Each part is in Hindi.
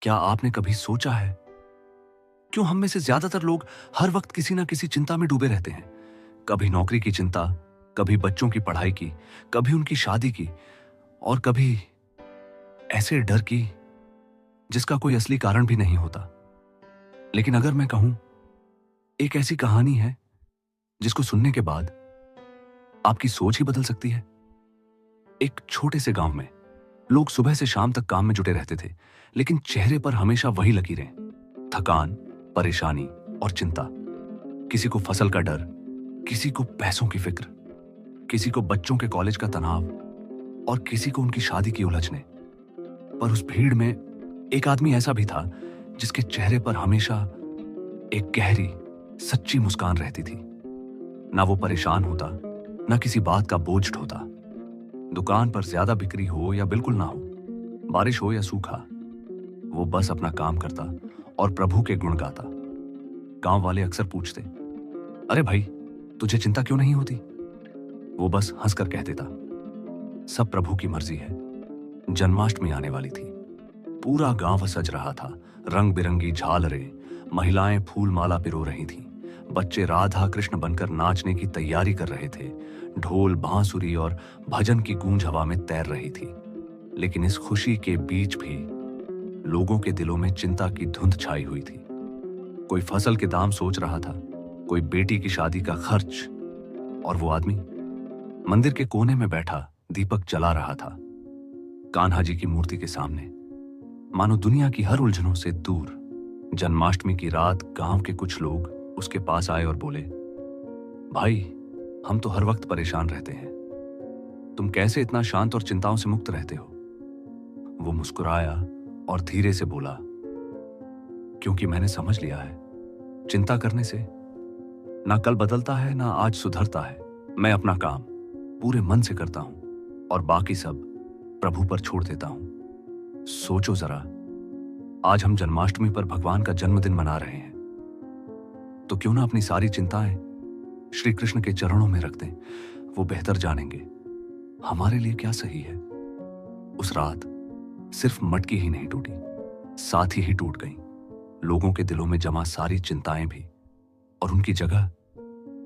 क्या आपने कभी सोचा है क्यों हम में से ज्यादातर लोग हर वक्त किसी ना किसी चिंता में डूबे रहते हैं? कभी नौकरी की चिंता, कभी बच्चों की पढ़ाई की, कभी उनकी शादी की, और कभी ऐसे डर की जिसका कोई असली कारण भी नहीं होता। लेकिन अगर मैं कहूं, एक ऐसी कहानी है जिसको सुनने के बाद आपकी सोच ही बदल सकती है। एक छोटे से गांव में लोग सुबह से शाम तक काम में जुटे रहते थे, लेकिन चेहरे पर हमेशा वही लकीरें, थकान, परेशानी और चिंता। किसी को फसल का डर, किसी को पैसों की फिक्र, किसी को बच्चों के कॉलेज का तनाव और किसी को उनकी शादी की उलझने। पर उस भीड़ में एक आदमी ऐसा भी था जिसके चेहरे पर हमेशा एक गहरी, सच्ची मुस्कान रहती थी। ना वो परेशान होता, ना किसी बात का बोझ ढोता। दुकान पर ज्यादा बिक्री हो या बिल्कुल ना हो, बारिश हो या सूखा, वो बस अपना काम करता और प्रभु के गुण गाता। गांव वाले अक्सर पूछते, अरे भाई, तुझे चिंता क्यों नहीं होती? वो बस हंसकर कह देता, सब प्रभु की मर्जी है। जन्माष्टमी आने वाली थी। पूरा गांव सज रहा था। रंग बिरंगी झालरें, महिलाएं फूल माला पिरो रही थीं। बच्चे राधा कृष्ण बनकर नाचने की तैयारी कर रहे थे। ढोल, बांसुरी और भजन की गूंज हवा में तैर रही थी। लेकिन इस खुशी के बीच भी लोगों के दिलों में चिंता की धुंध छाई हुई थी। कोई फसल के दाम सोच रहा था, कोई बेटी की शादी का खर्च, और वो आदमी मंदिर के कोने में बैठा दीपक जला रहा था, कान्हा जी की मूर्ति के सामने, मानो दुनिया की हर उलझनों से दूर। जन्माष्टमी की रात गांव के कुछ लोग उसके पास आए और बोले, भाई, हम तो हर वक्त परेशान रहते हैं, तुम कैसे इतना शांत और चिंताओं से मुक्त रहते हो? वो मुस्कुराया और धीरे से बोला, क्योंकि मैंने समझ लिया है, चिंता करने से ना कल बदलता है ना आज सुधरता है। मैं अपना काम पूरे मन से करता हूं और बाकी सब प्रभु पर छोड़ देता हूं। सोचो जरा, आज हम जन्माष्टमी पर भगवान का जन्मदिन मना रहे हैं, तो क्यों ना अपनी सारी चिंताएं श्री कृष्ण के चरणों में रख दें। वो बेहतर जानेंगे हमारे लिए क्या सही है। उस रात सिर्फ मटकी ही नहीं टूटी, साथी ही टूट गई। लोगों के दिलों में जमा सारी चिंताएं भी, और उनकी जगह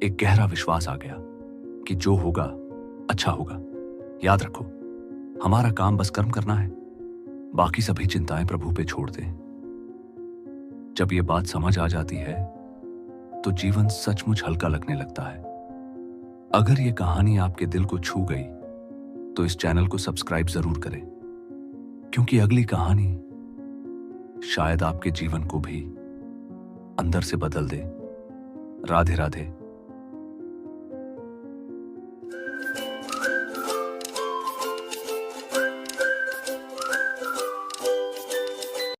एक गहरा विश्वास आ गया कि जो होगा अच्छा होगा। याद रखो, हमारा काम बस कर्म करना है, बाकी सभी चिंताएं प्रभु पे छोड़ दें। जब ये बात समझ आ जाती है तो जीवन सचमुच हल्का लगने लगता है। अगर ये कहानी आपके दिल को छू गई तो इस चैनल को सब्सक्राइब जरूर करें, क्योंकि अगली कहानी शायद आपके जीवन को भी अंदर से बदल दे। राधे राधे।